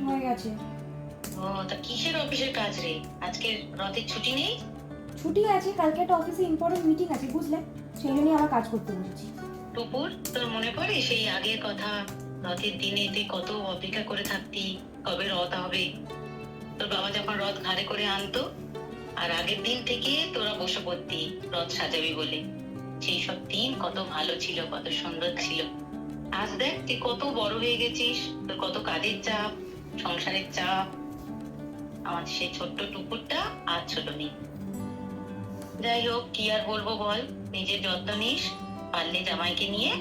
হয়ে গেছে। ও তা কিসের অফিসের কাজ রে? আজকে রথের ছুটি নেই? ছুটি আছে, কালকে একটা অফিসে ইম্পর্টেন্ট মিটিং আছে বুঝলে, সেই জন্যই আবার কাজ করতে বসেছি। টুকুর, তোর মনে পড়ে সেই আগের কথা? রথের দিনে তুই কত অপেক্ষা করে থাকতি, কবে রথ হবে। তোর বাবা যখন রথ ঘাড়ে করে আনতো, আর আগের দিন থেকে তোরা বসে পড়তি রথ সাজাবি বলে। সেই সব দিন কত ভালো ছিল, কত সুন্দর ছিল। আজ দেখ তুই কত বড় হয়ে গেছিস, তোর কত কাজের চাপ, সংসারের চাপ। আমার সেই ছোট্ট টুকুরটা আর ছোট নেই। যাই হোক, কি আর বলবো বল, নিজের যত্ন নিস। পারলে জামাইকে নিয়ে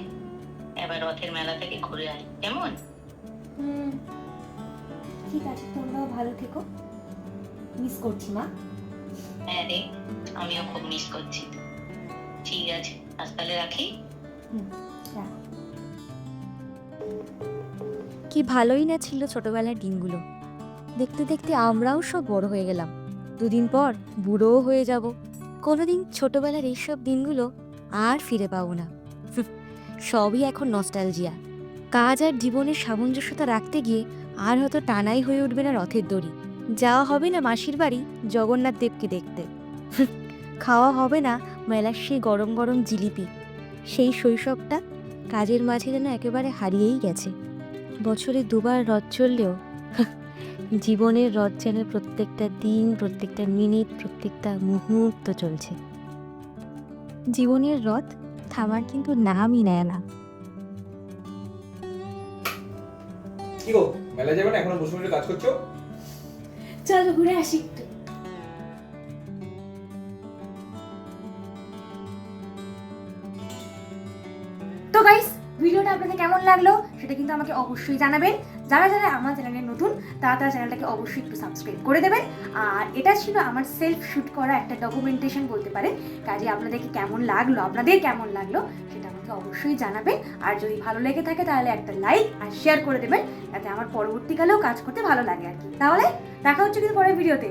এবার রথের মেলা থেকে ঘুরে আয়, কেমন? ঠিক আছে, তোমরাও ভালো থেকো। মিস করছি মা। হ্যাঁ রে, আমিও খুব মিস করছি। ঠিক আছে, আজ তাহলে রাখি। রাখো। কি ভালোই না ছিল ছোটবেলার দিনগুলো। দেখতে দেখতে আমরাও সব বড় হয়ে গেলাম, দুদিন পর বুড়োও হয়ে যাব। কোনোদিন ছোটবেলার এইসব দিনগুলো আর ফিরে পাবো না। সবই এখন নস্টালজিয়া। কাজ আর জীবনের সামঞ্জস্যতা রাখতে গিয়ে আর হয়তো টানাই হয়ে উঠবে না রথের দড়ি। যাওয়া হবে না মাসির বাড়ি জগন্নাথ দেবকে দেখতে। খাওয়া হবে না মেলার সেই গরম গরম জিলিপি। সেই শৈশবটা কাজের মাঝে যেন একেবারে হারিয়েই গেছে। বছরে দুবার রথ চললেও জীবনের রথ যেন প্রত্যেকটা দিন, প্রত্যেকটা মিনিট, প্রত্যেকটা মুহূর্ত চলছে। জীবনের রথ থামার কিন্তু নামই নেয় না। কি গো, মেলা যাবে না? এখনো বসে বসে কাজ করছো? চলো ঘুরে আসি একটু। তো গাইস, ভিডিওটা আপনাদের কেমন লাগলো সেটা কিন্তু আমাকে অবশ্যই জানাবেন। যারা যারা আমার চ্যানেলে নতুন তারা তারা চ্যানেলটাকে অবশ্যই একটু সাবস্ক্রাইব করে দেবেন। আর এটা ছিল আমার সেলফ শুট করা একটা ডকুমেন্টেশন বলতে পারে। কাজে আপনাদেরকে কেমন লাগলো, আপনাদের কেমন লাগলো সেটা আমাকে অবশ্যই জানাবেন। আর যদি ভালো লেগে থাকে তাহলে একটা লাইক আর শেয়ার করে দেবেন, যাতে আমার পরবর্তীকালেও কাজ করতে ভালো লাগে আর কি। তাহলে দেখা হচ্ছে কিন্তু পরের ভিডিওতে।